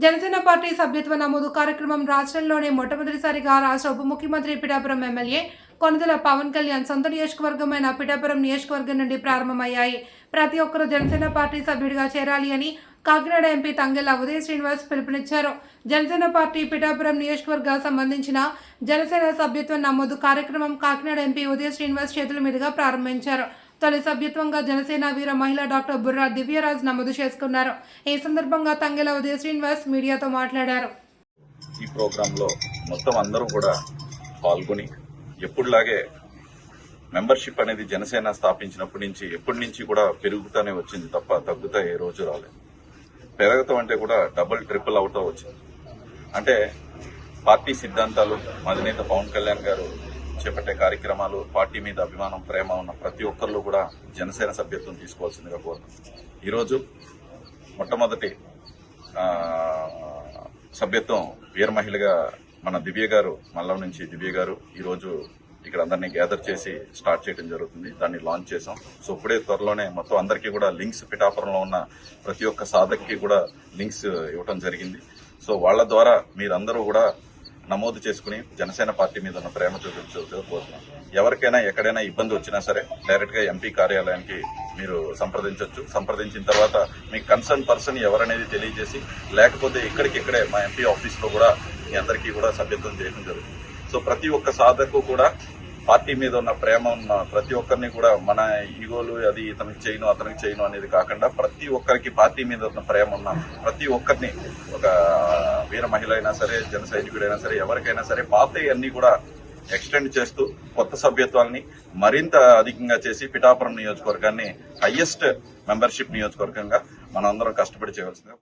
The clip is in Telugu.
జనసేన పార్టీ సభ్యత్వ నమోదు కార్యక్రమం రాష్ట్రంలోనే మొట్టమొదటిసారిగా రాష్ట్ర ఉప ముఖ్యమంత్రి పిఠాపురం ఎమ్మెల్యే కొణిదెల పవన్ కళ్యాణ్ సొంత నియోజకవర్గమైన పిఠాపురం నియోజకవర్గం నుండి ప్రారంభమయ్యాయి. ప్రతి ఒక్కరూ జనసేన పార్టీ సభ్యుడిగా చేరాలి అని కాకినాడ ఎంపీ తంగెళ్ల ఉదయ శ్రీనివాస్ పిలుపునిచ్చారు. జనసేన పార్టీ పిఠాపురం నియోజకవర్గ సంబంధించిన జనసేన సభ్యత్వ నమోదు కార్యక్రమం కాకినాడ ఎంపీ ఉదయ శ్రీనివాస్ చేతుల మీదుగా ప్రారంభించారు. తొలి సభ్యత్వంగా జనసేన వీర మహిళ డాక్టర్ బుర్రా దివ్యరాజ్ నమోదు చేసుకున్నారు. ఈ సందర్భంగా తంగెళ్ల ఉదయ శ్రీనివాస్ మీడియాతో మాట్లాడారు. ఈ ప్రోగ్రాంలో మొత్తం అందరూ కూడా పాల్గొని ఎప్పుడులాగే మెంబర్షిప్ అనేది జనసేన స్థాపించినప్పటి నుంచి ఎప్పటి నుంచి కూడా పెరుగుతూనే వచ్చింది తప్ప తగ్గుతా ఏ రోజు రాలేదు. పెరగటం అంటే కూడా డబుల్ ట్రిపుల్ అవుతూ వచ్చింది. అంటే పార్టీ సిద్ధాంతాలు అధినేత పవన్ కళ్యాణ్ గారు చేపట్టే కార్యక్రమాలు, పార్టీ మీద అభిమానం, ప్రేమ ఉన్న ప్రతి ఒక్కరిలో కూడా జనసేన సభ్యత్వం తీసుకోవాల్సిందిగా కోరుతున్నాం. ఈరోజు మొట్టమొదటి సభ్యత్వం వీర మహిళగా మన దివ్య గారు, మల్లం నుంచి దివ్య గారు ఈరోజు ఇక్కడ అందరినీ గ్యాదర్ చేసి స్టార్ట్ చేయడం జరుగుతుంది. దాన్ని లాంచ్ చేసాం. సో ఇప్పుడే త్వరలోనే మొత్తం అందరికీ కూడా లింక్స్, పిఠాపురంలో ఉన్న ప్రతి ఒక్క సాధక్కి కూడా లింక్స్ ఇవ్వడం జరిగింది. సో వాళ్ళ ద్వారా మీరందరూ కూడా నమోదు చేసుకుని జనసేన పార్టీ మీద ఉన్న ప్రేమ చూపించబోతున్నాం. ఎవరికైనా ఎక్కడైనా ఇబ్బంది వచ్చినా సరే డైరెక్ట్ గా ఎంపీ కార్యాలయానికి మీరు సంప్రదించవచ్చు. సంప్రదించిన తర్వాత మీకు కన్సర్న్ పర్సన్ ఎవరనేది తెలియజేసి, లేకపోతే ఇక్కడికిక్కడే మా ఎంపీ ఆఫీస్ లో కూడా మీ అందరికీ కూడా సభ్యత్వం చేయడం జరుగుతుంది. సో ప్రతి ఒక్క సాధకు కూడా పార్టీ మీద ఉన్న ప్రేమ ఉన్న ప్రతి ఒక్కరిని కూడా మన ఈగోలు అది ఇతనికి చేయను అతనికి చేయను అనేది కాకుండా ప్రతి ఒక్కరికి పార్టీ మీద ఉన్న ప్రేమ ఉన్న ప్రతి ఒక్కరిని, ఒక వీర మహిళ అయినా సరే, జన సైనికుడైనా సరే, ఎవరికైనా సరే పాత అన్ని కూడా ఎక్స్టెండ్ చేస్తూ కొత్త సభ్యత్వాన్ని మరింత అధికంగా చేసి పిఠాపురం నియోజకవర్గాన్ని హైయెస్ట్ మెంబర్షిప్ నియోజకవర్గంగా మనం అందరం కష్టపడి చేయవలసిందిగా